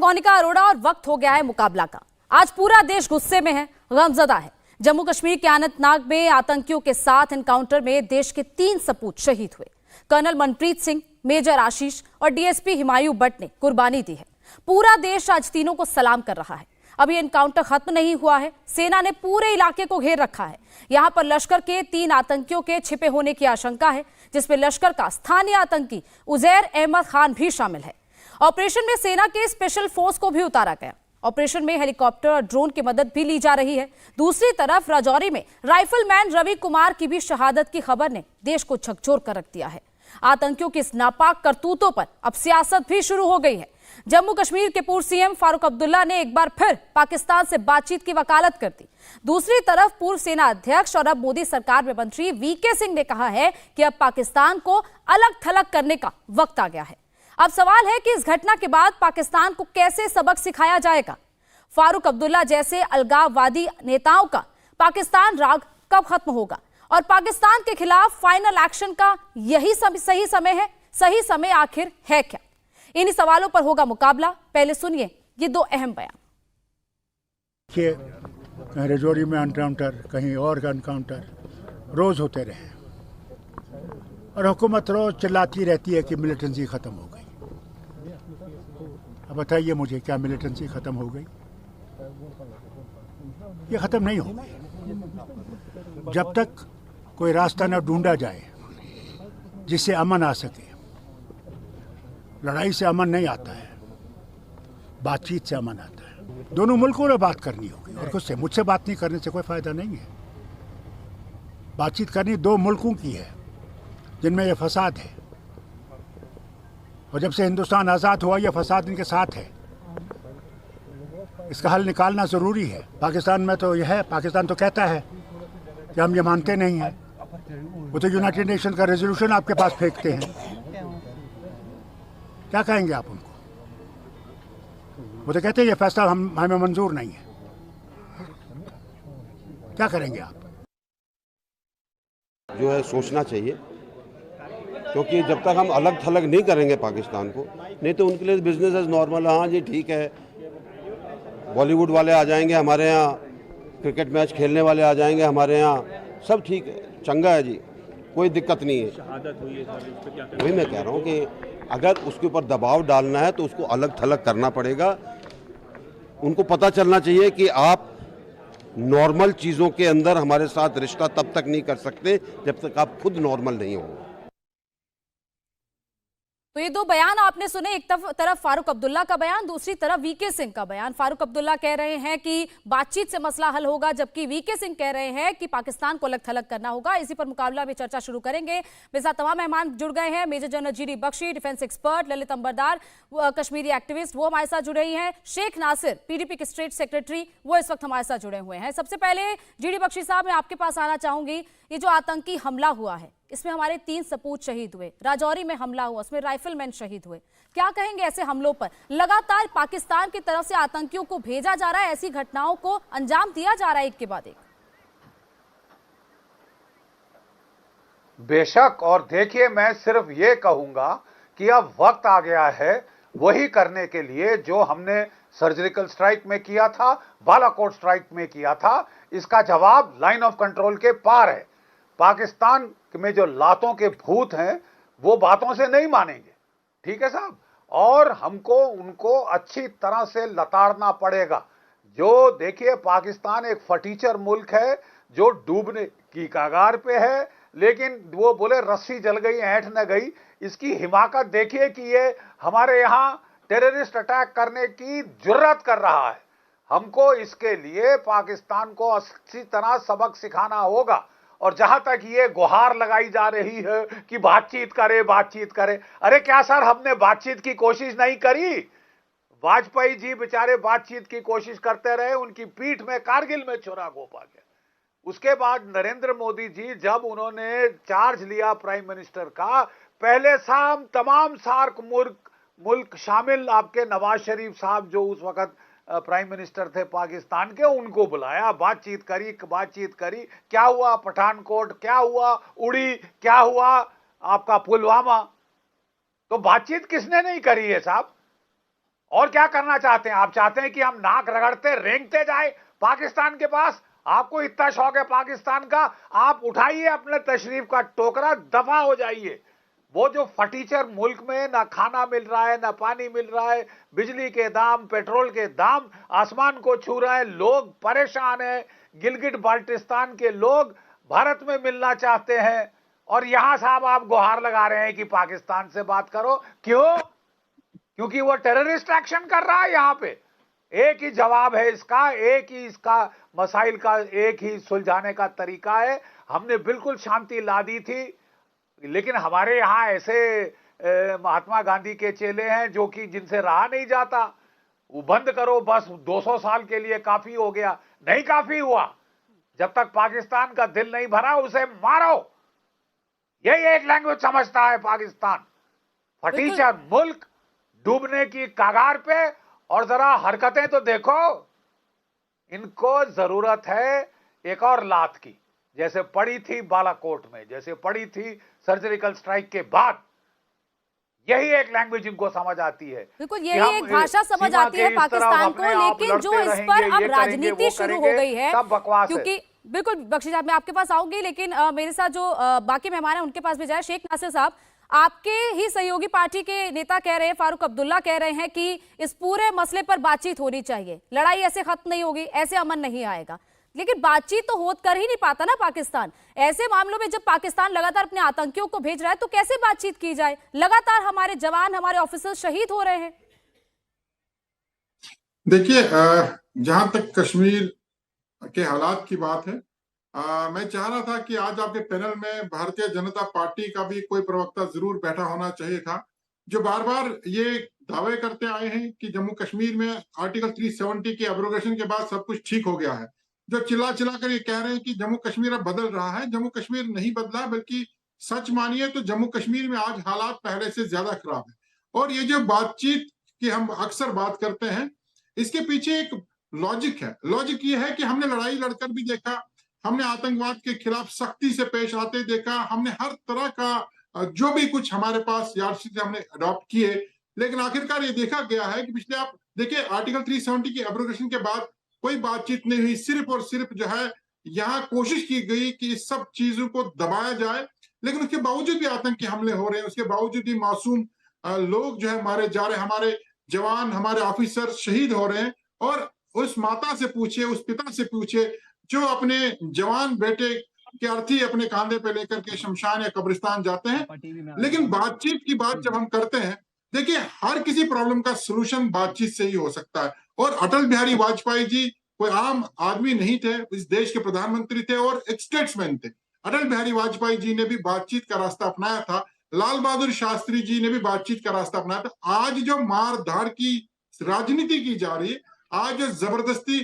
मोनिका अरोड़ा और वक्त हो गया है मुकाबला का। आज पूरा देश गुस्से में है, गमजदा है। जम्मू कश्मीर के अनंतनाग में आतंकियों के साथ एनकाउंटर में देश के 3 सपूत शहीद हुए। कर्नल मनप्रीत सिंह, मेजर आशीष और डीएसपी हिमायू बट ने कुर्बानी दी है। पूरा देश आज तीनों को सलाम कर रहा है। अभी एनकाउंटर खत्म नहीं हुआ है। सेना ने पूरे इलाके को घेर रखा है। यहां पर लश्कर के 3 आतंकियों के छिपे होने की आशंका है, जिसमें लश्कर का स्थानीय आतंकी उजैर अहमद खान भी शामिल है। ऑपरेशन में सेना के स्पेशल फोर्स को भी उतारा गया। ऑपरेशन में हेलीकॉप्टर और ड्रोन की मदद भी ली जा रही है। दूसरी तरफ राजौरी में राइफलमैन रवि कुमार की भी शहादत की खबर ने देश को झकझोर कर रख दिया है। आतंकियों की इस नापाक करतूतों पर अब सियासत भी शुरू हो गई है। जम्मू कश्मीर के पूर्व सीएम फारूक अब्दुल्ला ने एक बार फिर पाकिस्तान से बातचीत की वकालत कर दी। दूसरी तरफ पूर्व सेना अध्यक्ष और अब मोदी सरकार में मंत्री वीके सिंह ने कहा है कि अब पाकिस्तान को अलग थलग करने का वक्त आ गया है। अब सवाल है कि इस घटना के बाद पाकिस्तान को कैसे सबक सिखाया जाएगा। फारूक अब्दुल्ला जैसे अलगाववादी नेताओं का पाकिस्तान राग कब खत्म होगा और पाकिस्तान के खिलाफ फाइनल एक्शन का यही सही समय है। सही समय आखिर है क्या? इन्हीं सवालों पर होगा मुकाबला। पहले सुनिए ये 2 अहम बयान। कहीं राजौरी में एनकाउंटर, कहीं और का एनकाउंटर रोज होते रहे और हुकूमत रोज चिल्लाती रहती है कि मिलिटेंसी खत्म हो गई। अब बताइए मुझे, क्या मिलिटेंसी खत्म हो गई? ये खत्म नहीं होगी जब तक कोई रास्ता न ढूंढा जाए जिससे अमन आ सके। लड़ाई से अमन नहीं आता है, बातचीत से अमन आता है। दोनों मुल्कों में बात करनी होगी और खुद से, मुझसे बात नहीं करने से कोई फायदा नहीं है। बातचीत करनी 2 मुल्कों की है जिनमें यह फसाद है और जब से हिंदुस्तान आज़ाद हुआ यह फसाद इनके साथ है। इसका हल निकालना ज़रूरी है। पाकिस्तान में तो यह है, पाकिस्तान तो कहता है कि हम ये मानते नहीं हैं। वो तो यूनाइटेड नेशन का रेजोल्यूशन आपके पास फेंकते हैं। क्या कहेंगे आप उनको? वो तो कहते हैं ये फैसला हमें मंजूर नहीं है। क्या करेंगे आप? जो है सोचना चाहिए, क्योंकि जब तक हम अलग थलग नहीं करेंगे पाकिस्तान को, नहीं तो उनके लिए बिजनेस एज नॉर्मल। हाँ जी ठीक है, बॉलीवुड वाले आ जाएंगे हमारे यहाँ, क्रिकेट मैच खेलने वाले आ जाएंगे हमारे यहाँ, सब ठीक है, चंगा है जी, कोई दिक्कत नहीं है। वही मैं कह रहा हूँ कि अगर उसके ऊपर दबाव डालना है तो उसको अलग थलग करना पड़ेगा। उनको पता चलना चाहिए कि आप नॉर्मल चीज़ों के अंदर हमारे साथ रिश्ता तब तक नहीं कर सकते जब तक आप खुद नॉर्मल नहीं हो। तो ये 2 बयान आपने सुने। एक तरफ फारूक अब्दुल्ला का बयान, दूसरी तरफ वीके सिंह का बयान। फारूक अब्दुल्ला कह रहे हैं कि बातचीत से मसला हल होगा, जबकि वीके सिंह कह रहे हैं कि पाकिस्तान को अलग थलग करना होगा। इसी पर मुकाबला में चर्चा शुरू करेंगे। मेरे साथ तमाम मेहमान जुड़ गए हैं। Major general GD Bakshi, defence expert, Lalit Ambardar, Kashmiri activist, वो हमारे साथ जुड़े ही हैं। शेख नासिर, पीडीपी के स्टेट सेक्रेटरी, वो इस वक्त हमारे साथ जुड़े हुए हैं। सबसे पहले जीडी बख्शी साहब, मैं आपके पास आना चाहूंगी। ये जो आतंकी हमला हुआ है, इसमें हमारे 3 सपूत शहीद हुए। राजौरी में हमला हुआ, उसमें राइफलमैन शहीद हुए। क्या कहेंगे ऐसे हमलों पर? लगातार पाकिस्तान की तरफ से आतंकियों को भेजा जा रहा है, ऐसी घटनाओं को अंजाम दिया जा रहा है एक के बाद एक। बेशक, और देखिए मैं सिर्फ ये कहूंगा कि अब वक्त आ गया है वही करने के लिए जो हमने सर्जिकल स्ट्राइक में किया था, बालाकोट स्ट्राइक में किया था। इसका जवाब लाइन ऑफ कंट्रोल के पार है। पाकिस्तान में जो लातों के भूत हैं वो बातों से नहीं मानेंगे, ठीक है साहब, और हमको उनको अच्छी तरह से लताड़ना पड़ेगा। जो देखिए, पाकिस्तान एक फटीचर मुल्क है जो डूबने की कगार पे है, लेकिन वो बोले रस्सी जल गई ऐंठ न गई। इसकी हिमाकत देखिए कि ये हमारे यहाँ टेररिस्ट अटैक करने की जुर्रत कर रहा है। हमको इसके लिए पाकिस्तान को अच्छी तरह सबक सिखाना होगा। और जहां तक ये गुहार लगाई जा रही है कि बातचीत करे, बातचीत करे, अरे क्या सर हमने बातचीत की कोशिश नहीं करी? वाजपेयी जी बेचारे बातचीत की कोशिश करते रहे, उनकी पीठ में कारगिल में छुरा घोंपा गया। उसके बाद नरेंद्र मोदी जी जब उन्होंने चार्ज लिया प्राइम मिनिस्टर का, पहले शाम तमाम सार्क मुल्क शामिल, आपके नवाज शरीफ साहब जो उस वक्त प्राइम मिनिस्टर थे पाकिस्तान के, उनको बुलाया, बातचीत करी। क्या हुआ पठानकोट, क्या हुआ उड़ी, क्या हुआ आपका पुलवामा? तो बातचीत किसने नहीं करी है साहब? और क्या करना चाहते हैं? आप चाहते हैं कि हम नाक रगड़ते रेंगते जाए पाकिस्तान के पास? आपको इतना शौक है पाकिस्तान का, आप उठाइए अपने तशरीफ का टोकरा, दफा हो जाइए। वो जो फटीचर मुल्क में ना खाना मिल रहा है, ना पानी मिल रहा है, बिजली के दाम, पेट्रोल के दाम आसमान को छू रहे हैं, लोग परेशान हैं। गिलगिट बाल्टिस्तान के लोग भारत में मिलना चाहते हैं, और यहां साहब आप गुहार लगा रहे हैं कि पाकिस्तान से बात करो। क्यों? क्योंकि वो टेररिस्ट एक्शन कर रहा है यहां पे। एक ही जवाब है इसका, एक ही इसका मसाइल का एक ही सुलझाने का तरीका है। हमने बिल्कुल शांति ला दी थी, लेकिन हमारे यहां ऐसे महात्मा गांधी के चेले हैं जो कि जिनसे रहा नहीं जाता। वो बंद करो, बस 200 साल के लिए काफी हो गया। नहीं काफी हुआ। जब तक पाकिस्तान का दिल नहीं भरा उसे मारो। यही एक लैंग्वेज समझता है पाकिस्तान। फटीचर मुल्क डूबने की कगार पे, और जरा हरकतें तो देखो। इनको जरूरत है एक और लात की, जैसे पड़ी थी बालाकोट में, जैसे पड़ी थी सर्जिकल स्ट्राइक के बाद। यही एक लैंग्वेज इनको समझ आती है। बिल्कुल, यही एक भाषा समझ आती है पाकिस्तान को। लेकिन जो इस पर अब राजनीति शुरू हो गई है, क्योंकि बिल्कुल बख्शी साहब मैं आपके पास आऊंगी, लेकिन मेरे साथ जो बाकी मेहमान हैं उनके पास भी जाए। शेख नासिर साहब, आपके ही सहयोगी पार्टी के नेता कह रहे हैं, फारूक अब्दुल्ला कह रहे हैं कि इस पूरे मसले पर बातचीत होनी चाहिए, लड़ाई ऐसे खत्म नहीं होगी, ऐसे अमन नहीं आएगा। लेकिन बातचीत तो हो कर ही नहीं पाता ना पाकिस्तान। ऐसे मामलों में जब पाकिस्तान लगातार अपने आतंकियों को भेज रहा है तो कैसे बातचीत की जाए? लगातार हमारे जवान, हमारे ऑफिसर शहीद हो रहे हैं। देखिए, जहां तक कश्मीर के हालात की बात है, मैं चाह रहा था कि आज आपके पैनल में भारतीय जनता पार्टी का भी कोई प्रवक्ता जरूर बैठा होना चाहिए था, जो बार बार ये दावे करते आए हैं कि जम्मू कश्मीर में आर्टिकल 370 के एब्रोगेशन के बाद सब कुछ ठीक हो गया है। जो चिल्ला चिल्ला कर ये कह रहे हैं कि जम्मू कश्मीर अब बदल रहा है। जम्मू कश्मीर नहीं बदला, बल्कि सच मानिए तो जम्मू कश्मीर में आज हालात पहले से ज्यादा खराब है। और ये जो बातचीत की हम अक्सर बात करते हैं, इसके पीछे एक लॉजिक है। लॉजिक ये है कि हमने लड़ाई लड़कर भी देखा, हमने आतंकवाद के खिलाफ सख्ती से पेश आते देखा, हमने हर तरह का जो भी कुछ हमारे पास यार्डस्टिक हमने अडॉप्ट किए, लेकिन आखिरकार ये देखा गया है कि पिछले, आप देखिए, आर्टिकल 370 की एब्रोगेशन के बाद कोई बातचीत नहीं हुई। सिर्फ और सिर्फ जो है यहाँ कोशिश की गई कि इस सब चीजों को दबाया जाए, लेकिन उसके बावजूद भी आतंकी हमले हो रहे हैं, उसके बावजूद भी मासूम लोग जो है मारे जा रहे हैं, हमारे जवान, हमारे ऑफिसर शहीद हो रहे हैं। और उस माता से पूछे, उस पिता से पूछे जो अपने जवान बेटे के अर्थी अपने कांधे पे लेकर के शमशान या कब्रिस्तान जाते हैं। लेकिन बातचीत की बात जब हम करते हैं, देखिए, हर किसी प्रॉब्लम का सलूशन बातचीत से ही हो सकता है। और अटल बिहारी वाजपेयी जी कोई आम आदमी नहीं थे, इस देश के प्रधानमंत्री थे और एक स्टेट्समैन थे। अटल बिहारी वाजपेयी जी ने भी बातचीत का रास्ता अपनाया था, लाल बहादुर शास्त्री जी ने भी बातचीत का रास्ता अपनाया था। आज जो मार धाड़ की राजनीति की जा रही है, आज जो जबरदस्ती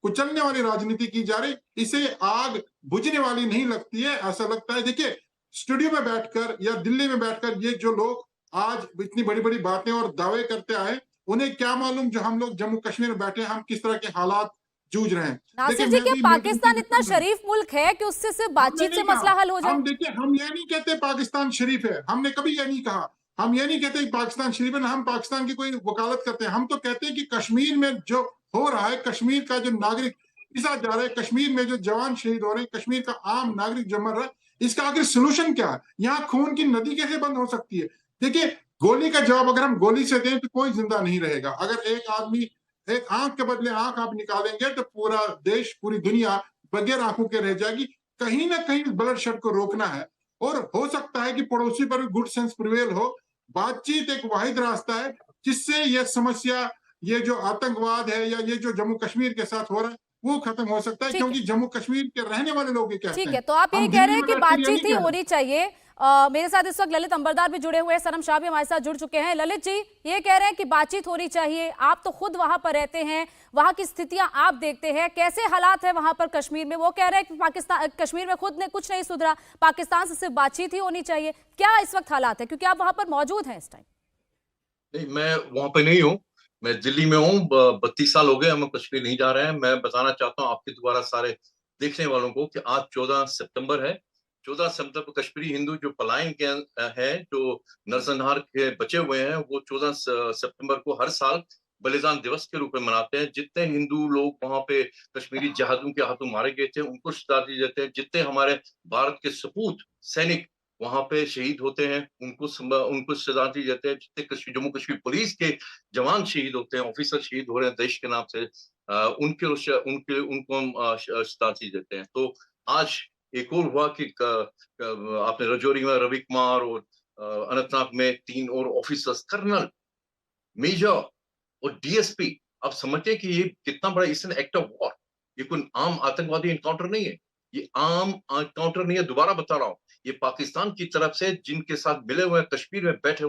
कुचलने वाली राजनीति की जा रही, इसे आग बुझने वाली नहीं लगती है, ऐसा लगता है। देखिए, स्टूडियो में बैठकर या दिल्ली में बैठकर ये जो लोग आज इतनी बड़ी बड़ी बातें और दावे करते आए, उन्हें क्या मालूम जो हम लोग जम्मू कश्मीर में बैठे हम किस तरह के हालात जूझ रहे हैं। नासिर जी, क्या पाकिस्तान इतना शरीफ मुल्क है कि उससे सिर्फ बातचीत से मसला हल हो जाए? हम देखिए, हम ये नहीं कहते पाकिस्तान शरीफ है, हमने कभी ये नहीं कहा। हम ये नहीं कहते पाकिस्तान शरीफ है, ना हम पाकिस्तान की कोई वकालत करते हैं। हम तो कहते हैं कि कश्मीर में जो हो रहा है, कश्मीर का जो नागरिक पिसा जा रहा है, कश्मीर में जो जवान शहीद हो रहे हैं, कश्मीर का आम नागरिक जो मर रहा है, इसका आखिर सोल्यूशन क्या है? यहाँ खून की नदी कैसे बंद हो सकती है? देखिए, गोली का जवाब अगर हम गोली से दें तो कोई जिंदा नहीं रहेगा। अगर एक आदमी एक आंख के बदले आंख आप निकालेंगे तो पूरा देश, पूरी दुनिया बगैर आंखों के रह जाएगी। कहीं ना कहीं ब्लड शेड को रोकना है, और हो सकता है कि पड़ोसी पर भी गुड सेंस प्रिवेल हो। बातचीत एक वाहिद रास्ता है जिससे यह समस्या, ये जो आतंकवाद है या ये जो जम्मू कश्मीर के साथ हो रहा है, वो खत्म हो सकता है। क्योंकि जम्मू कश्मीर के रहने वाले लोग ये कहते हैं। ठीक है, तो आप ये कह रहे हैं कि बातचीत ही होनी चाहिए। मेरे साथ इस वक्त ललित अंबरदार भी जुड़े हुए हैं, सनम शाह भी हमारे साथ जुड़ चुके हैं। ललित जी, ये कह रहे हैं कि बातचीत होनी चाहिए। आप तो खुद वहां पर रहते हैं, वहां की स्थितियां आप देखते हैं, कैसे हालात है वहां पर कश्मीर में। वो कह रहे हैं कि पाकिस्तान, कश्मीर में खुद ने कुछ नहीं सुधरा, पाकिस्तान से सिर्फ बातचीत ही होनी चाहिए। क्या इस वक्त हालात है, क्योंकि आप वहां पर मौजूद हैं इस टाइम? नहीं, मैं वहां पे नहीं हूँ, मैं दिल्ली में हूँ। 32 साल हो गए हम कश्मीर नहीं जा रहे हैं। मैं बताना चाहता हूँ आपके द्वारा सारे देखने वालों को कि आज 14 सितंबर है। 14 सितंबर को कश्मीरी हिंदू जो पलायन के हैं, जो नरसंहार के बचे हुए हैं, वो 14 सितंबर को हर साल बलिदान दिवस के रूप में मनाते हैं। जितने हिंदू लोग वहां पे कश्मीरी जहादों के हाथों मारे गए थे उनको श्रद्धांजलि देते हैं। जितने हमारे भारत के सपूत सैनिक वहां पे शहीद होते हैं उनको श्रद्धांजलि देते हैं। जितने जम्मू कश्मीर पुलिस के जवान शहीद होते हैं, ऑफिसर शहीद हो रहे हैं देश के नाम से, उनको हम श्रद्धांजलि देते हैं। तो आज एक और हुआ कि आपने रजौरी में रवि कुमार और अनंतनाग में 3 और ऑफिसर्स, कर्नल, मेजर और डीएसपी। आप समझते हैं कि ये कितना बड़ा इस एक्ट ऑफ वॉर। ये कोई आम आतंकवादी एनकाउंटर नहीं है, ये आम एनकाउंटर नहीं है। दोबारा बता रहा हूं, ये पाकिस्तान की तरफ से जिनके साथ मिले हुए कश्मीर में बैठे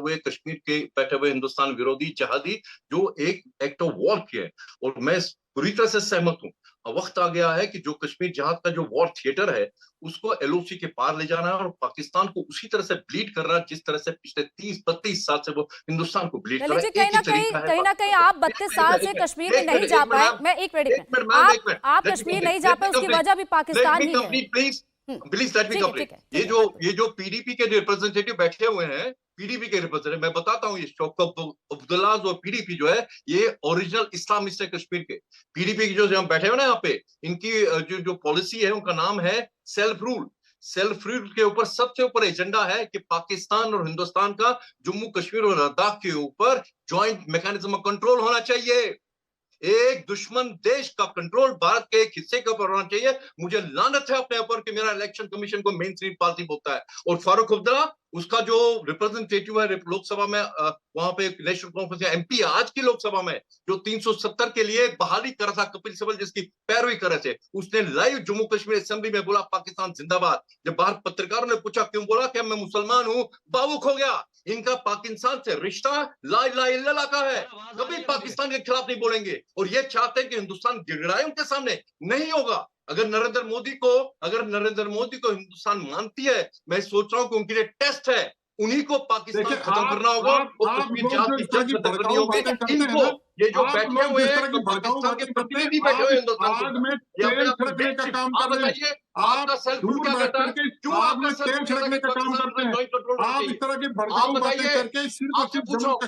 हुए हिंदुस्तान विरोधी जहादी जो एक एक्ट ऑफ वॉर किए हैं। और मैं पूरी तरह से सहमत हूं। वक्त आ गया है कि जो कश्मीर जहाद का जो वॉर थिएटर है उसको एलओसी के पार ले जाना है और पाकिस्तान को उसी तरह से ब्लीड करना है जिस तरह से पिछले 30-32 साल से वो हिंदुस्तान को ब्लीड कर रहा है। कहीं ना कहीं आप 32 साल से कश्मीर में नहीं जा पाए। मैं एक मिनट, आप कश्मीर नहीं जा पाए, उसकी वजह भी पाकिस्तान ही है। Please let me complete. ये जो पीडीपी के रिप्रेजेंटेटिव बैठे हुए हैं, पीडीपी के रिप्रेजेंटेटिव, मैं बताता हूँ, ये शौकत अब्दुल्ला और पीडीपी जो है ये ओरिजिनल इस्लामिस्ट है कश्मीर के। पीडीपी की जो हम बैठे हुए ना यहाँ पे, इनकी जो पॉलिसी है उनका नाम है सेल्फ रूल। सेल्फ रूल के ऊपर सबसे ऊपर एजेंडा है कि पाकिस्तान और हिंदुस्तान का जम्मू कश्मीर और लद्दाख के ऊपर ज्वाइंट मैकेनिज्म ऑफ कंट्रोल होना चाहिए। एक दुश्मन देश का कंट्रोल भारत के एक हिस्से के ऊपर होना चाहिए। मुझे लानत है अपने ऊपर कि मेरा इलेक्शन कमीशन को मेन स्ट्रीम पार्टी बोलता है। और फारूक अब्दुल्ला उसका जो रिप्रेजेंटेटिव है लोकसभा में, वहां पे नेशनल कॉन्फ्रेंस का एमपी आज की लोकसभा में जो 370 के लिए बहाली कर रहा था, कपिल सिब्बल जिसकी पैरवी कर रहे थे, उसने लाइव जम्मू कश्मीर असेंबली में बोला पाकिस्तान जिंदाबाद। जब बाहर पत्रकारों ने पूछा क्यों बोला कि मैं मुसलमान हूं, बावुक हो गया। इनका पाकिस्तान से रिश्ता ला इलाहा इल्लल्लाह का है, कभी पाकिस्तान के खिलाफ नहीं बोलेंगे। और ये चाहते हैं कि हिंदुस्तान गिड़गिड़ाए उनके सामने, नहीं होगा। अगर नरेंद्र मोदी को हिंदुस्तान मानती है, मैं सोच रहा हूं कि उनके लिए टेस्ट है, उन्हीं को पाकिस्तान खत्म करना होगा और कश्मीर जहाज की जंग खत्म करनी होगी। इनको ये जो बैठे हुए हैं पाकिस्तान के प्रतिनिधि बैठे हुए हिंदुस्तान के, आप बताइए आपका सेल्फ रूल क्या कहता है? क्यों आपका सेल्फ रूल कहता है कि पाकिस्तान में ज्वाइंट कंट्रोल होना चाहिए? आप बताइए, आपसे पूछो आपका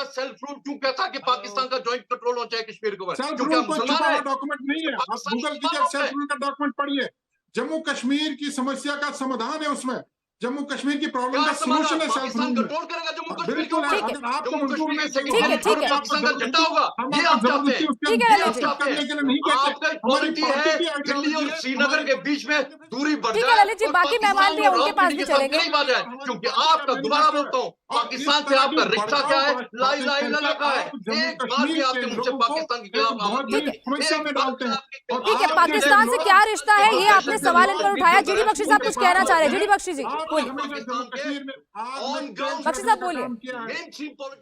सेल्फ रूल क्यों कहता है कि पाकिस्तान का ज्वाइंट कंट्रोल होना चाहिए कश्मीर के ऊपर? क्योंकि आप मुसलमान हैं। डॉक्यूमेंट नहीं है, आप गूगल कीजिए, सेल्फ रूल का डॉक्यूमेंट पढ़िए। जम्मू कश्मीर की समस्या का समाधान है उसमें, जम्मू कश्मीर की प्रॉब्लम का सॉल्यूशन है सेल्फ रूल में। कंट्रोल करेगा जम्मू कश्मीर के बिल्कुल है। ऊपर। अगर आपको जम्मू मंजूर कश्मीर नहीं के है, सेक्रेटरी पाकिस्तान का झंडा होगा, ये आप चाहते हैं। ठीक है पॉलिटी है दिल्ली और श्रीनगर के बीच में दूरी बढ़ ठीक है जाए ललित जी, और बाकी मेहमान भी हैं, उनके पास भी चलेंगे। नहीं बात है, क्योंकि आपका दोबारा बोलता हूँ पाकिस्तान से आपका रिश्ता क्या है? ला इलाहा इल्लल्लाह का है। एक बार भी आपके मुझे पाकिस्तान के खिलाफ आवाज नहीं है। ठीक है, पाकिस्तान से क्या रिश्ता है ये आपने सवाल इन पर उठाया। जीडी बख्शी साहब कुछ कहना चाह रहे हैं। जीडी बख्शी जी बोलिए। बख्शी साहब बोलिए।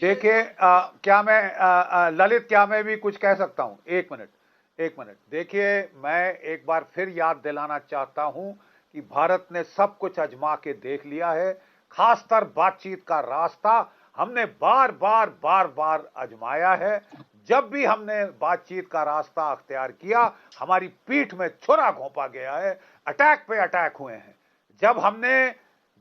देखिए क्या मैं ललित, क्या मैं भी कुछ कह सकता हूं? एक मिनट देखिए, मैं एक बार फिर याद दिलाना चाहता हूं कि भारत ने सब कुछ आजमा के देख लिया है। खासकर बातचीत का रास्ता हमने बार बार आजमाया है। जब भी हमने बातचीत का रास्ता अख्तियार किया, हमारी पीठ में छुरा घोंपा गया है, अटैक पे अटैक हुए हैं। जब हमने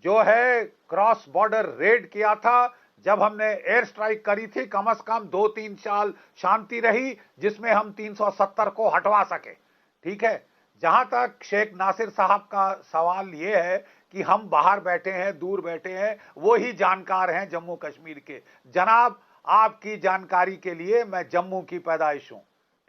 जो है क्रॉस बॉर्डर रेड किया था, जब हमने एयर स्ट्राइक करी थी, कम से कम 2-3 साल शांति रही जिसमें हम 370 को हटवा सके। ठीक है, जहां तक शेख नासिर साहब का सवाल यह है कि हम बाहर बैठे हैं, दूर बैठे हैं, वो ही जानकार हैं जम्मू कश्मीर के। जनाब, आपकी जानकारी के लिए मैं जम्मू की पैदाइश हूं।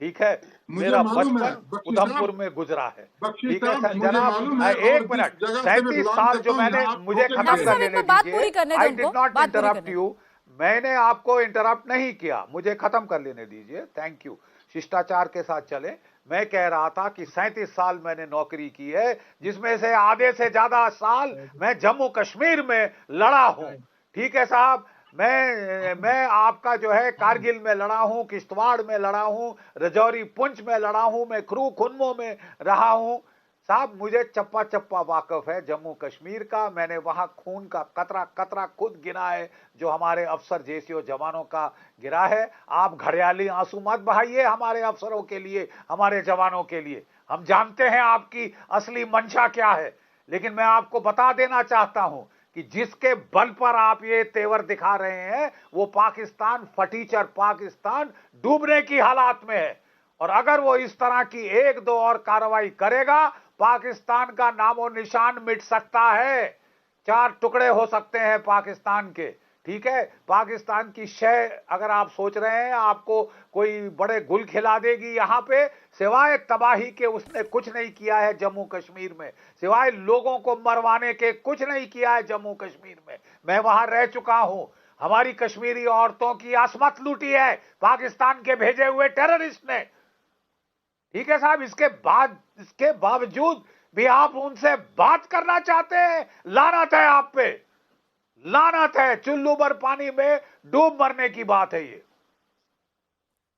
ठीक है, मेरा बचपन उधमपुर में गुजरा है। ठीक है जनाब, एक मिनट, 37 साल जो मैंने, मुझे खत्म कर लेने दीजिए। I did not interrupt you, मैंने आपको इंटरप्ट नहीं किया, मुझे खत्म कर लेने दीजिए। थैंक यू, शिष्टाचार के साथ चले। मैं कह रहा था कि 37 साल मैंने नौकरी की है, जिसमें से आधे से ज्यादा साल मैं जम्मू कश्मीर में लड़ा हूं। ठीक है साहब, मैं आपका जो है कारगिल में लड़ा हूं, किश्तवाड़ में लड़ा हूं, रजौरी पुंछ में लड़ा हूं, मैं क्रू खुन्मो में रहा हूं। साहब, मुझे चप्पा चप्पा वाकफ है जम्मू कश्मीर का। मैंने वहां खून का कतरा कतरा खुद गिरा है, जो हमारे अफसर जैसे जवानों का गिरा है। आप घड़ियाली आंसू मत बहाइए हमारे अफसरों के लिए, हमारे जवानों के लिए। हम जानते हैं आपकी असली मंशा क्या है, लेकिन मैं आपको बता देना चाहता हूं कि जिसके बल पर आप ये तेवर दिखा रहे हैं वो पाकिस्तान फटीचर पाकिस्तान डूबने की हालात में है। और अगर वो इस तरह की एक दो और कार्रवाई करेगा पाकिस्तान का नामो निशान मिट सकता है, 4 टुकड़े हो सकते हैं पाकिस्तान के। ठीक है, पाकिस्तान की शय अगर आप सोच रहे हैं आपको कोई बड़े गुल खिला देगी यहां पे, सिवाय तबाही के उसने कुछ नहीं किया है जम्मू कश्मीर में, सिवाय लोगों को मरवाने के कुछ नहीं किया है जम्मू कश्मीर में। मैं वहां रह चुका हूं, हमारी कश्मीरी औरतों की असमत लूटी है पाकिस्तान के भेजे हुए टेररिस्ट ने। ठीक है साहब, इसके बावजूद भी आप उनसे बात करना चाहते हैं। लानत है आप पे, लानत है। चुल्लू भर पानी में डूब मरने की बात है ये।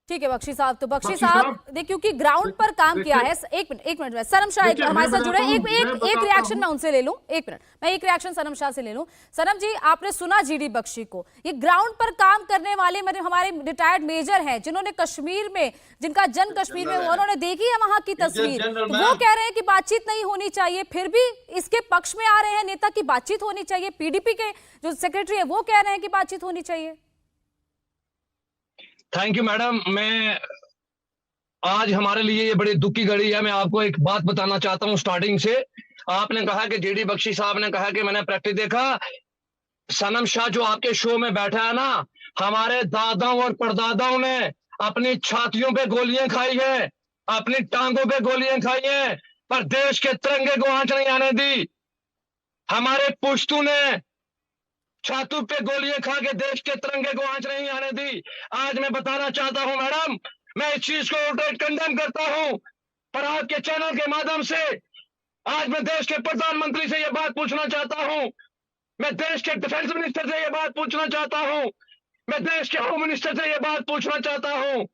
ठीक है बख्शी साहब, तो बख्शी साहब देखिए क्योंकि ग्राउंड पर काम किया है। एक मिनट में सनम शाह हमारे साथ जुड़े, एक रिएक्शन मैं उनसे ले लूं। एक मिनट, मैं एक रिएक्शन सनम शाह से ले लूं। सनम जी, आपने सुना जीडी बख्शी को, ये ग्राउंड पर काम करने वाले हमारे रिटायर्ड मेजर हैं जिन्होंने कश्मीर में, जिनका जन्म कश्मीर में हुआ, उन्होंने देखी है वहां की तस्वीर, तो वो कह रहे हैं कि बातचीत नहीं होनी चाहिए, फिर भी इसके पक्ष में आ रहे हैं नेता की बातचीत होनी चाहिए। पीडीपी के जो सेक्रेटरी है वो कह रहे हैं कि बातचीत होनी चाहिए। Thank you madam. मैं आज हमारे लिए ये बड़ी दुख की घड़ी है। मैं आपको एक बात बताना चाहता हूं स्टार्टिंग से। आपने कहा कि जीडी बख्शी साहब ने कहा कि मैंने प्रैक्टिस देखा। सनम शाह जो आपके शो में बैठा है ना, हमारे दादाओं और परदादाओं ने अपनी छातियों पे गोलियां खाई है, अपनी टांगों पे गोलियां खाई है, पर देश के तिरंगे को आंच नहीं आने दी। हमारे पुश्तों ने छातू पे गोलियां खा के देश के तिरंगे को आंच नहीं आने दी। आज मैं बताना चाहता हूं मैडम, मैं इस चीज को आउटराइट कंडेम करता हूं, पर आपके चैनल के माध्यम से आज मैं देश के प्रधानमंत्री से यह बात पूछना चाहता हूं, मैं देश के डिफेंस मिनिस्टर से यह बात पूछना चाहता हूं, मैं देश के होम मिनिस्टर से यह बात पूछना चाहता हूं।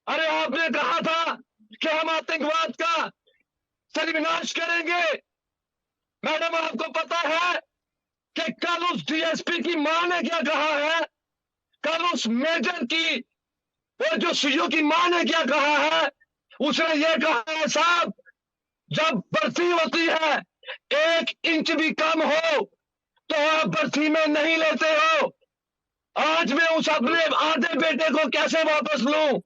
अरे आपने कहा था कि हम आतंकवाद का सर्वनाश करेंगे। मैडम आपको पता है कि कल उस डीएसपी की मां ने क्या कहा है, कल उस मेजर की और जो सीओ की मां ने क्या कहा है। उसने ये कहा है साहब, जब भर्ती होती है 1 इंच भी कम हो तो आप भर्ती में नहीं लेते हो। आज मैं उस अपने आधे बेटे को कैसे वापस लूं।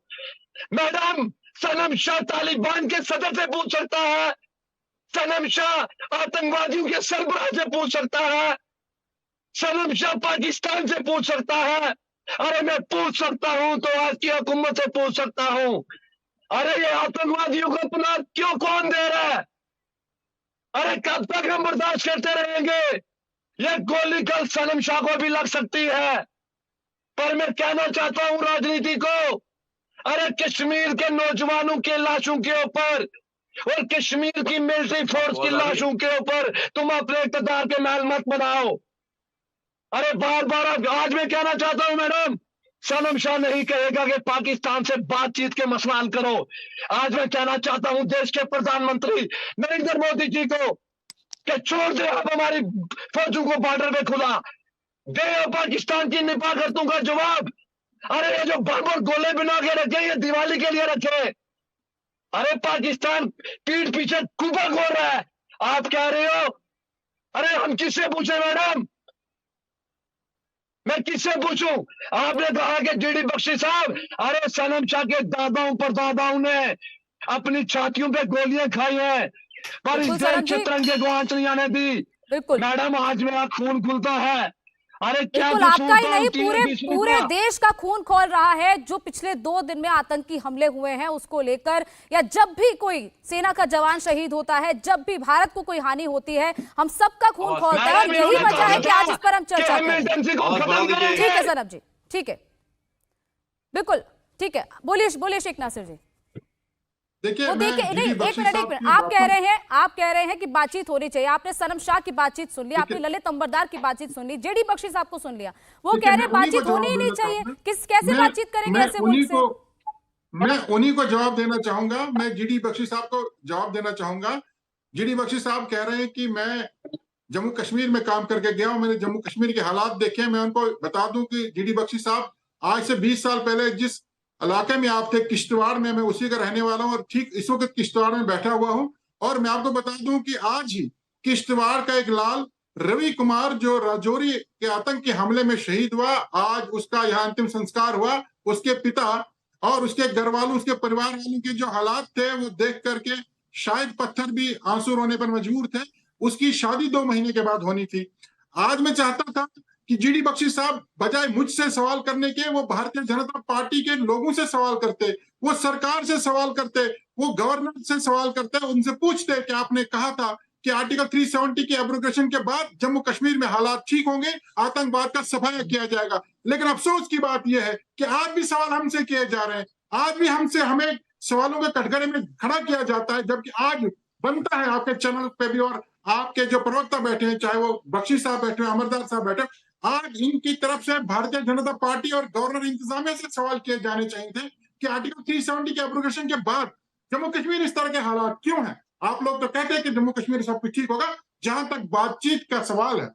मैडम, सनम शाह तालिबान के सदर से पूछ सकता है, सनम शाह आतंकवादियों के सरबराह से पूछ सकता है, सनम शाह पाकिस्तान से पूछ सकता है। अरे मैं पूछ सकता हूं तो आज की हुकूमत से पूछ सकता हूं, अरे ये आतंकवादियों को अपना क्यों कौन दे रहा है। अरे कब तक हम बर्दाश्त करते रहेंगे। ये गोली कल सनम शाह को भी लग सकती है। पर मैं कहना चाहता हूं राजनीति को, अरे कश्मीर के नौजवानों के लाशों के ऊपर और कश्मीर की मिलिट्री फोर्स की लाशों के ऊपर तुम अपने इक़्तिदार के महल मत बनाओ। अरे बार बार आज मैं कहना चाहता हूं मैडम, सनम शाह नहीं कहेगा कि पाकिस्तान से बातचीत के मसला हल करो। आज मैं कहना चाहता हूं देश के प्रधानमंत्री नरेंद्र मोदी जी को कि छोड़ दे आप हमारी फौजों को बॉर्डर पे खुला, दे पाकिस्तान की निपाकतों का जवाब। अरे ये जो बम और गोले बना के रखे ये दिवाली के लिए रखे। अरे पाकिस्तान पीठ पीछे कुबा खोल रहा है, आप कह रहे हो। अरे हम किससे पूछे मैडम, मैं किससे पूछूं। आपने कहा कि जीडी बख्शी साहब, अरे सनम शाह के दादाओं परदादाओं ने अपनी छातियों पे गोलियां खाई हैं, पर इस देश के तिरंगे को आंच नहीं आने दी। मैडम आज मेरा खून खुलता है। अरे क्या आपका ही नहीं, पूरे देश का खून खोल रहा है। जो पिछले 2 दिन में आतंकी हमले हुए हैं उसको लेकर, या जब भी कोई सेना का जवान शहीद होता है, जब भी भारत को कोई हानि होती है, हम सबका खून खोलता है। और यही वजह है कि आज इस पर हम चर्चा करें। ठीक है सनम जी, ठीक है, बिल्कुल ठीक है। बोलिए शेख नासिर जी। देखिए नहीं, एक मिनट, आप कह रहे हैं कि बातचीत होनी चाहिए। आपने सनम शाह की बातचीत सुन ली, आपने ललित अंबरदार की बातचीत सुन ली, जेडी बख्शी साहब को सुन लिया, वो कह रहे हैं बातचीत होनी ही नहीं चाहिए। कैसे बातचीत करेंगे ऐसे मुल्क से? मैं उन्हीं को जवाब देना चाहूंगा। मैं जीडी बख्शी साहब को जवाब देना चाहूंगा। जीडी बख्शी साहब कह रहे हैं कि मैं जम्मू कश्मीर में काम करके गया हूं, मैंने जम्मू कश्मीर के हालात देखे। मैं उनको बता दूं कि जीडी बख्शी साहब, आज से 20 साल पहले जिस इलाके में आप थे, किश्तवाड़ में, मैं उसी का रहने वाला हूं और ठीक इस वक्त किश्तवाड़ में बैठा हुआ हूं। और मैं आपको बता दूं कि आज ही किश्तवाड़ का एक लाल रवि कुमार जो राजौरी के आतंकी हमले में शहीद हुआ, आज उसका यहाँ अंतिम संस्कार हुआ। उसके पिता और उसके घर वालों, उसके परिवार वालों के जो हालात थे वो देख करके शायद पत्थर भी आंसू रोने पर मजबूर थे। उसकी शादी 2 महीने के बाद होनी थी। आज मैं चाहता था कि जीडी बख्शी साहब बजाय मुझसे सवाल करने के वो भारतीय जनता पार्टी के लोगों से सवाल करते, वो सरकार से सवाल करते, वो गवर्नर से सवाल करते, उनसे पूछते कि आपने कहा था कि आर्टिकल 370 के एब्रोगेशन के बाद जम्मू कश्मीर में हालात ठीक होंगे, आतंकवाद का सफाया किया जाएगा। लेकिन अफसोस की बात यह है कि आज भी सवाल हमसे किए जा रहे हैं, आज भी हमें सवालों के कटघरे में खड़ा किया जाता है, जबकि आज बनता है आपके चैनल पे भी और आपके जो प्रवक्ता बैठे हैं, चाहे वो बख्शी साहब बैठे हैं, अमरदास साहब बैठे, आज इनकी तरफ से भारतीय जनता पार्टी और गवर्नर इंतजामिया से सवाल किए जाने चाहिए थे कि आर्टिकल 370 के एब्रोगेशन के बाद जम्मू कश्मीर इस तरह के हालात क्यों हैं। आप लोग तो कहते हैं कि जम्मू कश्मीर सब कुछ ठीक होगा। जहां तक बातचीत का सवाल है,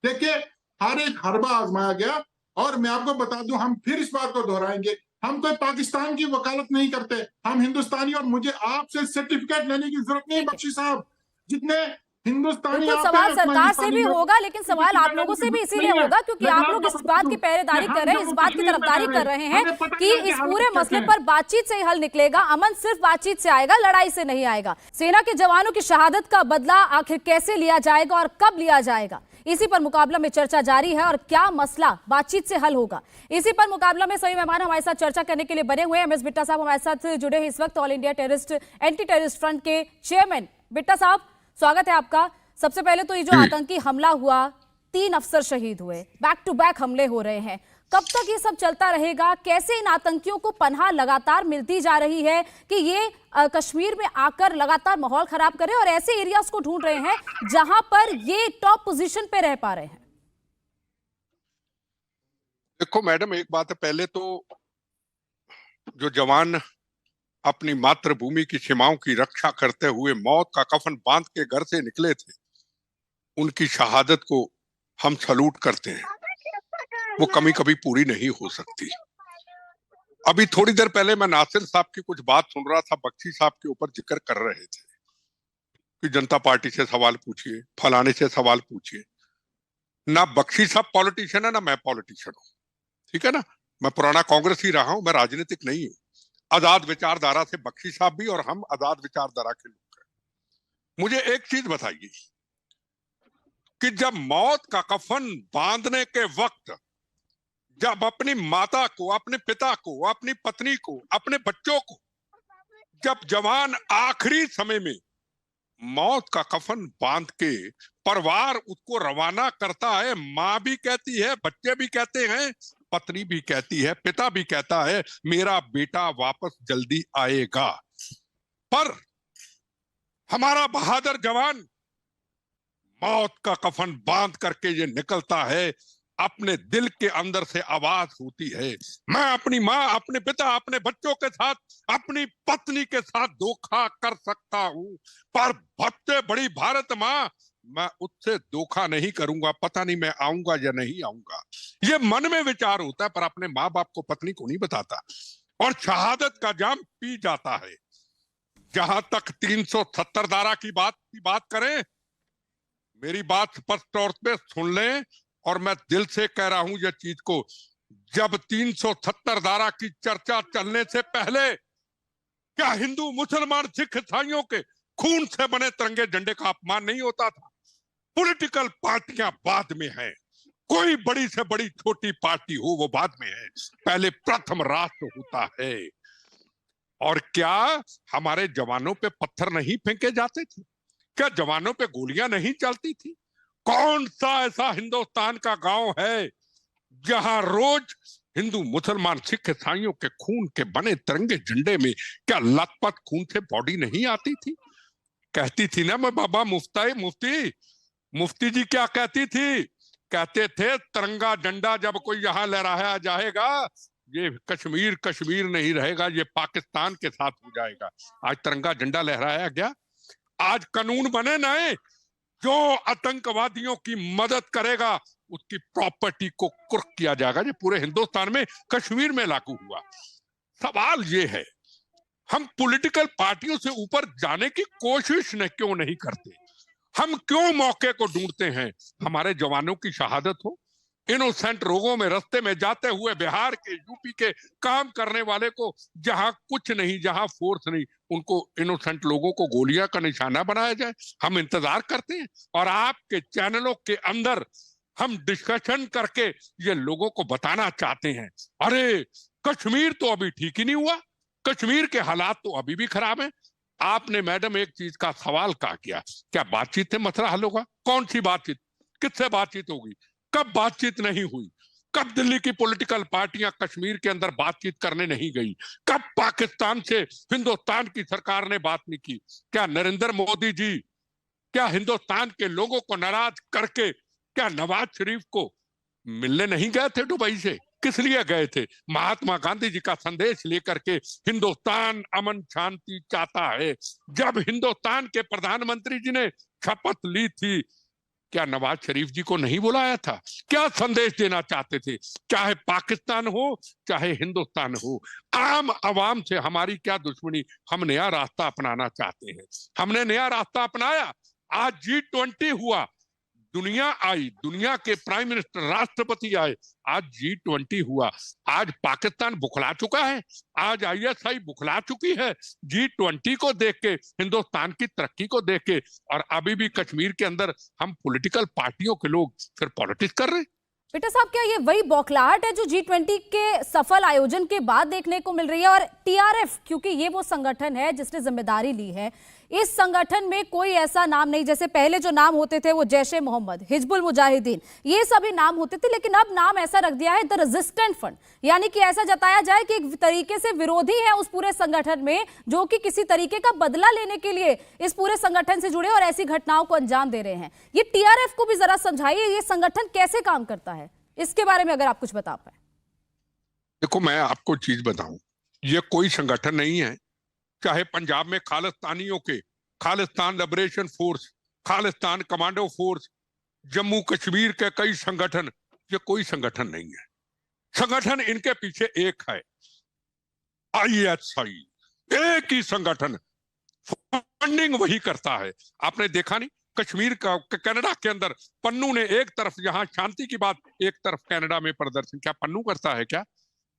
देखिए हर एक हरबा आजमाया गया और मैं आपको बता दूं, हम फिर इस बात को दोहराएंगे, हम कोई पाकिस्तान की वकालत नहीं करते, हम हिंदुस्तानी, और मुझे आपसे सर्टिफिकेट लेने की जरूरत नहीं बख्शी साहब। जितने हिंदुस्तानी बिल्कुल सवाल सरकार से भी होगा, लेकिन सवाल आप लोगों से भी इसीलिए होगा क्योंकि आप लोग इस बात की पहरेदारी कर रहे हैं, इस बात की तरफदारी कर रहे हैं कि इस पूरे मसले पर बातचीत से ही हल निकलेगा, अमन सिर्फ बातचीत से आएगा, लड़ाई से नहीं आएगा। सेना के जवानों की शहादत का बदला आखिर कैसे लिया जाएगा और कब लिया जाएगा, इसी पर मुकाबला में चर्चा जारी है और क्या मसला बातचीत से हल होगा, इसी पर मुकाबला में सभी मेहमान हमारे साथ चर्चा करने के लिए बने हुए हैं। एमएस बिट्टा साहब हमारे साथ जुड़े हैं इस वक्त, all India anti terrorist front के चेयरमैन। बिट्टा साहब, स्वागत है आपका। सबसे पहले तो ये जो आतंकी हमला हुआ, 3 अफसर शहीद हुए, बैक टू बैक हमले हो रहे हैं, कब तक ये सब चलता रहेगा? कैसे इन आतंकियों को पनाह लगातार मिलती जा रही है कि ये कश्मीर में आकर लगातार माहौल खराब करे और ऐसे एरियाज को ढूंढ रहे हैं जहां पर ये टॉप पोजीशन पे रह पा रहे हैं? देखो मैडम, एक बात है, पहले तो जो जवान अपनी मातृभूमि की सीमाओं की रक्षा करते हुए मौत का कफन बांध के घर से निकले थे, उनकी शहादत को हम सलूट करते हैं। वो कभी कभी पूरी नहीं हो सकती। अभी थोड़ी देर पहले मैं नासिर साहब की कुछ बात सुन रहा था, बख्शी साहब के ऊपर जिक्र कर रहे थे कि जनता पार्टी से सवाल पूछिए, फलाने से सवाल पूछिए। ना बख्शी साहब पॉलिटिशियन है, ना मैं पॉलिटिशियन हूं, ठीक है ना। मैं पुराना कांग्रेस ही रहा हूं, मैं राजनीतिक नहीं हूं। आजाद विचारधारा से बख्शी साहब भी और हम आजाद विचारधारा के लोग हैं। मुझे एक चीज बताइए कि जब मौत का कफन बांधने के वक्त, जब अपनी माता को, अपने पिता को, अपनी पत्नी को, अपने बच्चों को, जब जवान आखिरी समय में मौत का कफन बांध के परिवार उसको रवाना करता है, माँ भी कहती है, बच्चे भी कहते हैं, पत्नी भी कहती है, पिता भी कहता है मेरा बेटा वापस जल्दी आएगा, पर हमारा बहादुर जवान मौत का कफन बांध करके ये निकलता है, अपने दिल के अंदर से आवाज होती है, मैं अपनी माँ, अपने पिता, अपने बच्चों के साथ, अपनी पत्नी के साथ धोखा कर सकता हूं, पर भत्ते बड़ी भारत माँ, मैं उससे धोखा नहीं करूंगा, पता नहीं मैं आऊंगा या नहीं आऊंगा। ये मन में विचार होता है, पर अपने माँ बाप को, पत्नी को नहीं बताता, और शहादत का जाम पी जाता है। जहां तक 370 धारा की बात करें, मेरी बात स्पष्ट तौर पे सुन लें, और मैं दिल से कह रहा हूं ये चीज को, जब 370 धारा की चर्चा चलने से पहले क्या हिंदू, मुसलमान, सिख, ईसाइयों के खून से बने तिरंगे झंडे का अपमान नहीं होता था? पॉलिटिकल पार्टियां बाद में हैं, कोई बड़ी से बड़ी छोटी पार्टी हो वो बाद में है, पहले प्रथम राष्ट्र होता है। और क्या हमारे जवानों पे पत्थर नहीं फेंके जाते थे? क्या जवानों पे गोलियां नहीं चलती थी? कौन सा ऐसा हिंदुस्तान का गांव है जहां रोज हिंदू, मुसलमान, सिख, ईसाइयों के खून के बने तिरंगे झंडे में क्या लथपथ खून से बॉडी नहीं आती थी? कहती थी ना मैं बाबा मुफ्ती जी क्या कहती थी? कहते थे तिरंगा झंडा जब कोई यहां लहराया जाएगा, ये कश्मीर कश्मीर नहीं रहेगा, ये पाकिस्तान के साथ हो जाएगा। आज तिरंगा झंडा लहराया गया, आज कानून बने नए, जो आतंकवादियों की मदद करेगा उसकी प्रॉपर्टी को कुर्क किया जाएगा। ये पूरे हिंदुस्तान में, कश्मीर में लागू हुआ। सवाल ये है, हम पॉलिटिकल पार्टियों से ऊपर जाने की कोशिश क्यों नहीं करते? हम क्यों मौके को ढूंढते हैं? हमारे जवानों की शहादत हो, इनोसेंट लोगों में रास्ते में जाते हुए बिहार के, यूपी के काम करने वाले को जहां कुछ नहीं, जहां फोर्स नहीं, उनको इनोसेंट लोगों को गोलियां का निशाना बनाया जाए। हम इंतजार करते हैं और आपके चैनलों के अंदर हम डिस्कशन करके ये लोगों को बताना चाहते हैं, अरे कश्मीर तो अभी ठीक ही नहीं हुआ, कश्मीर के हालात तो अभी भी खराब हैं। आपने मैडम एक चीज का सवाल कहा किया, क्या बातचीत से मसला हल होगा? कौन सी बातचीत? किससे बातचीत होगी? कब बातचीत नहीं हुई? कब दिल्ली की पॉलिटिकल पार्टियां कश्मीर के अंदर बातचीत करने नहीं गई? कब पाकिस्तान से हिंदुस्तान की सरकार ने बात नहीं की? क्या नरेंद्र मोदी जी क्या हिंदुस्तान के लोगों को नाराज करके क्या नवाज शरीफ को मिलने नहीं गए थे दुबई से? किस लिए गए थे? महात्मा गांधी जी का संदेश लेकर के हिंदुस्तान अमन शांति चाहता है। जब हिंदुस्तान के प्रधानमंत्री जी ने शपथ ली थी, क्या नवाज शरीफ जी को नहीं बुलाया था? क्या संदेश देना चाहते थे? चाहे पाकिस्तान हो चाहे हिंदुस्तान हो, आम आवाम से हमारी क्या दुश्मनी? हम नया रास्ता अपनाना चाहते हैं, हमने नया रास्ता अपनाया। आज G20 हुआ, दुनिया आई, दुनिया के प्राइम मिनिस्टर, राष्ट्रपति आए, आज G20 हुआ। आज पाकिस्तान बुखला चुका है, आज ISI बुखला चुकी है G20 को देख के, हिंदुस्तान की तरक्की को देख के। और अभी भी कश्मीर के अंदर हम पॉलिटिकल पार्टियों के लोग फिर पॉलिटिक्स कर रहे हैं। बेटा साहब, क्या ये वही बौखलाहट है जो G20 के सफल आयोजन के बाद देखने को मिल रही है? और TRF, क्योंकि ये वो संगठन है जिसने जिम्मेदारी ली है, इस संगठन में कोई ऐसा नाम नहीं, जैसे पहले जो नाम होते थे वो जैश-ए मोहम्मद, हिजबुल मुजाहिदीन, ये सभी नाम होते थे, लेकिन अब नाम ऐसा रख दिया है द रेजिस्टेंट फ्रंट, यानी कि ऐसा जताया जाए कि एक तरीके से विरोधी है उस पूरे संगठन में, जो कि किसी तरीके का बदला लेने के लिए इस पूरे संगठन से जुड़े और ऐसी घटनाओं को अंजाम दे रहे हैं। ये TRF को भी जरा समझाइए, ये संगठन कैसे काम करता है, इसके बारे में अगर आप कुछ बता पाए। देखो, मैं आपको चीज बताऊं, ये कोई संगठन नहीं है। चाहे पंजाब में खालिस्तानियों के Khalistan liberation force, Khalistan commando force, Jammu Kashmir के कई संगठन, ये कोई संगठन नहीं है। संगठन इनके पीछे एक है, ISI, एक ही संगठन, फंडिंग वही करता है। आपने देखा नहीं, कश्मीर का कनाडा के अंदर पन्नू ने एक तरफ यहाँ शांति की बात, एक तरफ कनाडा में प्रदर्शन, क्या पन्नू करता है?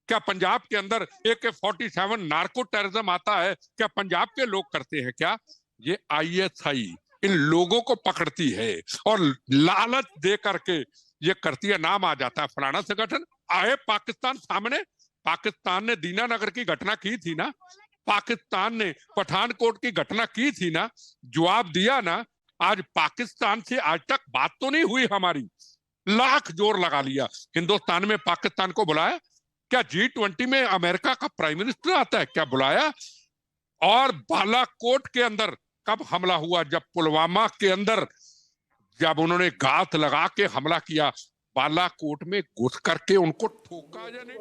क्या पंजाब के अंदर AK-47 नार्को टेररिज्म आता है, क्या पंजाब के लोग करते हैं? क्या ये ISI इन लोगों को पकड़ती है और लालच दे करके ये करती है। नाम आ जाता है फलाना संगठन, आए पाकिस्तान सामने। पाकिस्तान ने दीनानगर की घटना की थी ना, पाकिस्तान ने पठानकोट की घटना की थी ना, जवाब दिया ना। आज पाकिस्तान से आज तक बात तो नहीं हुई हमारी, लाख जोर लगा लिया। हिंदुस्तान में पाकिस्तान को बुलाया? क्या G20 में अमेरिका का प्राइम मिनिस्टर आता है? क्या बुलाया? और बालाकोट के अंदर कब हमला हुआ? जब पुलवामा के अंदर जब उन्होंने घात लगा के हमला किया, बालाकोट में घुस करके उनको ठोका या नहीं?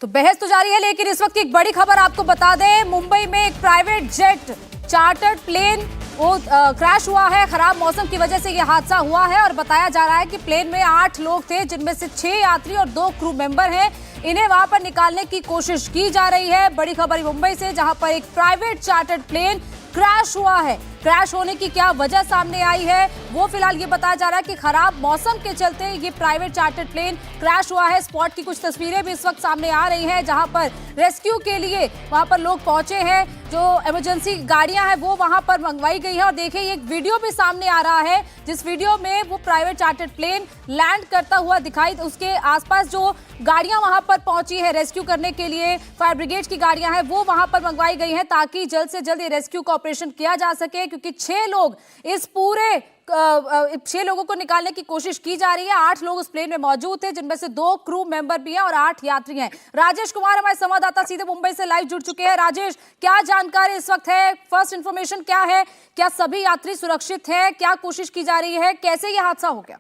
तो बहस तो जारी है, लेकिन इस वक्त की एक बड़ी खबर आपको बता दें, मुंबई में एक प्राइवेट जेट चार्टर्ड प्लेन वो क्रैश हुआ है। खराब मौसम की वजह से यह हादसा हुआ है और बताया जा रहा है कि प्लेन में 8 लोग थे, जिनमें से 6 यात्री और 2 क्रू मेंबर हैं। इन्हें वहां पर निकालने की कोशिश की जा रही है। बड़ी खबर मुंबई से, जहां पर एक प्राइवेट चार्टर्ड प्लेन क्रैश हुआ है। क्रैश होने की क्या वजह सामने आई है वो फिलहाल ये बताया जा रहा है कि खराब मौसम के चलते ये प्राइवेट चार्टर्ड प्लेन क्रैश हुआ है। स्पॉट की कुछ तस्वीरें भी इस वक्त सामने आ रही हैं, जहां पर रेस्क्यू के लिए वहां पर लोग पहुंचे हैं, जो इमरजेंसी गाड़ियां हैं वो वहां पर मंगवाई गई हैं। और देखिए, एक वीडियो भी सामने आ रहा है, जिस वीडियो में वो प्राइवेट चार्टर्ड प्लेन लैंड करता हुआ दिखाई, उसके आसपास जो गाड़ियां वहां पर पहुंची है रेस्क्यू करने के लिए, फायर ब्रिगेड की गाड़ियां हैं वो वहां पर मंगवाई गई हैं, ताकि जल्द से जल्द ये रेस्क्यू का ऑपरेशन किया जा सके। क्योंकि 6 लोग इस पूरे 6 लोगों को निकालने की कोशिश की जा रही है। 8 लोग उस प्लेन में मौजूद थे, जिनमें से 2 क्रू मेंबर भी हैं और 8 यात्री हैं। राजेश कुमार हमारे संवाददाता सीधे मुंबई से लाइव जुड़ चुके हैं। राजेश, क्या जानकारी इस वक्त है? फर्स्ट इंफॉर्मेशन क्या है? क्या सभी यात्री सुरक्षित हैं? क्या कोशिश की जा रही है? कैसे यह हादसा हो गया?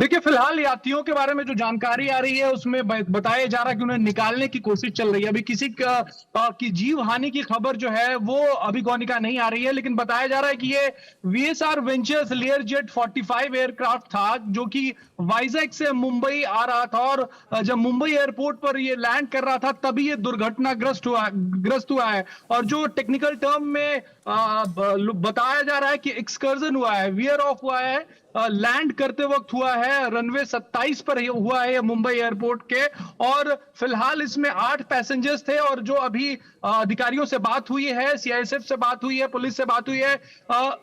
देखिए, फिलहाल यात्रियों के बारे में जो जानकारी आ रही है उसमें बताया जा रहा है कि उन्हें निकालने की कोशिश चल रही है। अभी किसी की जीव हानि की खबर जो है वो अभी गौनिका नहीं आ रही है, लेकिन बताया जा रहा है कि ये वीएसआर वेंचर्स लेयरजेट 45 एयरक्राफ्ट था जो कि वाइजैक से मुंबई आ रहा था, और जब मुंबई एयरपोर्ट पर ये लैंड कर रहा था तभी ये दुर्घटनाग्रस्त हुआ है। और जो टेक्निकल टर्म में बताया जा रहा है कि एक्सकर्जन हुआ है, वियर ऑफ हुआ है, लैंड करते वक्त हुआ है, रनवे 27 पर हुआ है मुंबई एयरपोर्ट के। और फिलहाल इसमें 8 पैसेंजर्स थे, और जो अभी अधिकारियों से बात हुई है, सीआईएसएफ से बात हुई है, पुलिस से बात हुई है,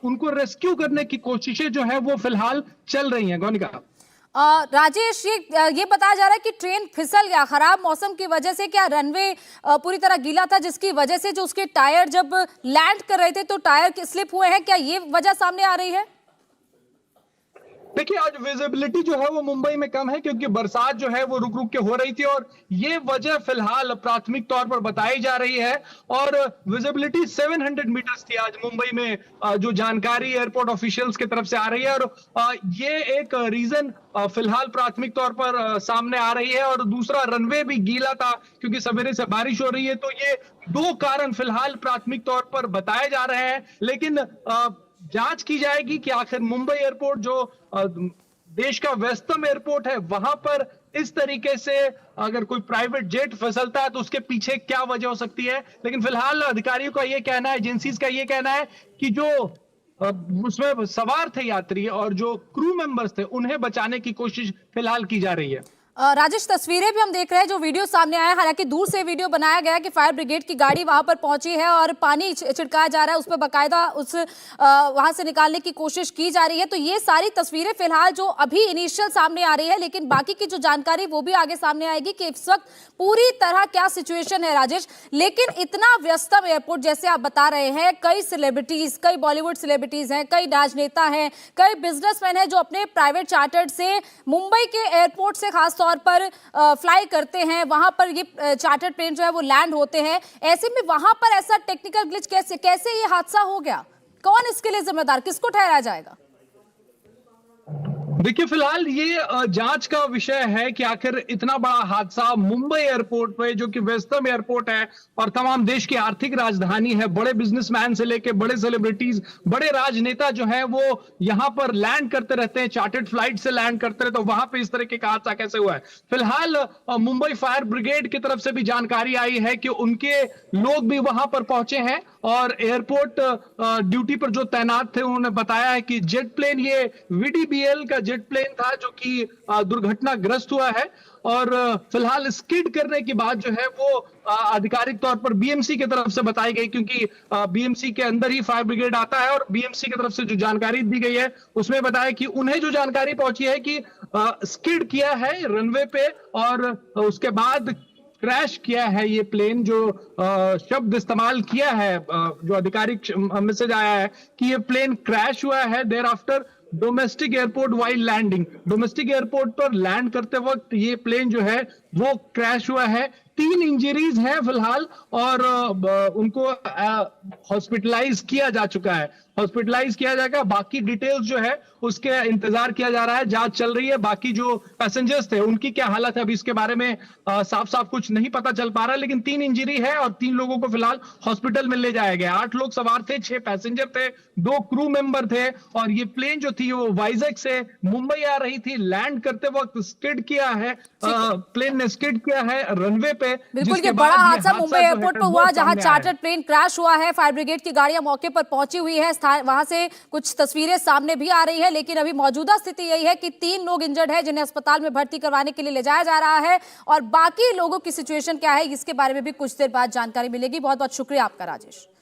उनको रेस्क्यू करने की कोशिशें जो है वो फिलहाल चल रही हैं। गौनिका, राजेश, ये बताया जा रहा है कि ट्रेन फिसल गया खराब मौसम की वजह से। क्या रनवे पूरी तरह गीला था जिसकी वजह से जो उसके टायर जब लैंड कर रहे थे तो टायर स्लिप हुए हैं, क्या ये वजह सामने आ रही है? देखिए, आज विजिबिलिटी जो है वो मुंबई में कम है क्योंकि बरसात जो है वो रुक रुक के हो रही थी, और ये वजह फिलहाल प्राथमिक तौर पर बताई जा रही है। और विजिबिलिटी 700 मीटर्स थी आज मुंबई में, जो जानकारी एयरपोर्ट ऑफिशियल्स की तरफ से आ रही है। और ये एक रीजन फिलहाल प्राथमिक तौर पर सामने आ रही है। और दूसरा, रनवे भी गीला था क्योंकि सवेरे से बारिश हो रही है। तो ये 2 कारण फिलहाल प्राथमिक तौर पर बताए जा रहे हैं, लेकिन जांच की जाएगी कि आखिर मुंबई एयरपोर्ट जो देश का व्यस्तम एयरपोर्ट है, वहां पर इस तरीके से अगर कोई प्राइवेट जेट फिसलता है तो उसके पीछे क्या वजह हो सकती है। लेकिन फिलहाल अधिकारियों का ये कहना है, एजेंसीज का ये कहना है कि जो उसमें सवार थे यात्री और जो क्रू मेंबर्स थे उन्हें बचाने की कोशिश फिलहाल की जा रही है। राजेश, तस्वीरें भी हम देख रहे हैं जो वीडियो सामने आया है, हालांकि दूर से वीडियो बनाया गया है कि फायर ब्रिगेड की गाड़ी वहां पर पहुंची है और पानी छिड़काया जा रहा है, उस पर बाकायदा वहां से निकालने की कोशिश की जा रही है। तो ये सारी तस्वीरें फिलहाल जो अभी इनिशियल सामने आ रही है, लेकिन बाकी की जो जानकारी वो भी आगे सामने आएगी कि इस वक्त पूरी तरह क्या सिचुएशन है। राजेश, लेकिन इतना व्यस्तम एयरपोर्ट जैसे आप बता रहे हैं, कई सेलिब्रिटीज, कई बॉलीवुड सेलिब्रिटीज हैं, कई राजनेता हैं, कई बिजनेसमैन हैं जो अपने प्राइवेट चार्टर्ड से मुंबई के एयरपोर्ट से खास तौर पर फ्लाई करते हैं, वहां पर ये चार्टर्ड प्लेन जो है वो लैंड होते हैं। ऐसे में वहां पर ऐसा टेक्निकल ग्लिच कैसे ये हादसा हो गया? कौन इसके लिए जिम्मेदार, किसको ठहराया जाएगा? देखिए, फिलहाल ये जांच का विषय है कि आखिर इतना बड़ा हादसा मुंबई एयरपोर्ट पे, जो कि व्यस्तम एयरपोर्ट है और तमाम देश की आर्थिक राजधानी है, बड़े बिजनेसमैन से लेके बड़े सेलिब्रिटीज, बड़े राजनेता जो है वो यहां पर लैंड करते रहते हैं, चार्टर्ड फ्लाइट से लैंड करते रहते, तो वहां पे इस तरह का हादसा कैसे हुआ है। फिलहाल मुंबई फायर ब्रिगेड की तरफ से भी जानकारी आई है कि उनके लोग भी वहां पर पहुंचे हैं और एयरपोर्ट ड्यूटी पर जो तैनात थे उन्होंने बताया है कि जेट प्लेन, ये VDBL का जेट प्लेन था जो कि दुर्घटनाग्रस्त हुआ है। और फिलहाल स्किड करने की बात जो है वो आधिकारिक तौर पर BMC की तरफ से बताई गई, क्योंकि BMC के अंदर ही फायर ब्रिगेड आता है। और BMC की तरफ से जो जानकारी दी गई है उसमें बताया कि उन्हें जो जानकारी पहुंची है कि स्किड किया है रनवे पे और उसके बाद क्रैश किया है ये प्लेन। जो शब्द इस्तेमाल किया है, जो आधिकारिक मैसेज आया है कि ये प्लेन क्रैश हुआ है there after domestic airport while landing. Domestic airport पर लैंड करते वक्त ये प्लेन जो है वो क्रैश हुआ है। 3 इंजरीज हैं फिलहाल और उनको हॉस्पिटलाइज किया जा चुका है, हॉस्पिटलाइज किया जाएगा। बाकी डिटेल्स जो है उसके इंतजार किया जा रहा है, जांच चल रही है। बाकी जो पैसेंजर्स थे उनकी क्या हालत है अभी इसके बारे में साफ साफ कुछ नहीं पता चल पा रहा है, लेकिन 3 इंजरी है और 3 लोगों को फिलहाल हॉस्पिटल में ले जाया गया। 8 लोग सवार थे, 6 पैसेंजर थे, 2 क्रू मेंबर थे। और ये प्लेन जो थी वो वाइजैक से मुंबई आ रही थी, लैंड करते वक्त स्किड किया है, प्लेन ने स्किड किया है रनवे पे। बिल्कुल, ये बड़ा हादसा मुंबई एयरपोर्ट पर हुआ जहां चार्टर्ड प्लेन क्रैश हुआ है। फायर ब्रिगेड की गाड़ियां मौके पर पहुंची हुई है, वहां से कुछ तस्वीरें सामने भी आ रही है, लेकिन अभी मौजूदा स्थिति यही है कि 3 लोग इंजर्ड है जिन्हें अस्पताल में भर्ती करवाने के लिए ले जाया जा रहा है। और बाकी लोगों की सिचुएशन क्या है इसके बारे में भी कुछ देर बाद जानकारी मिलेगी। बहुत बहुत शुक्रिया आपका राजेश।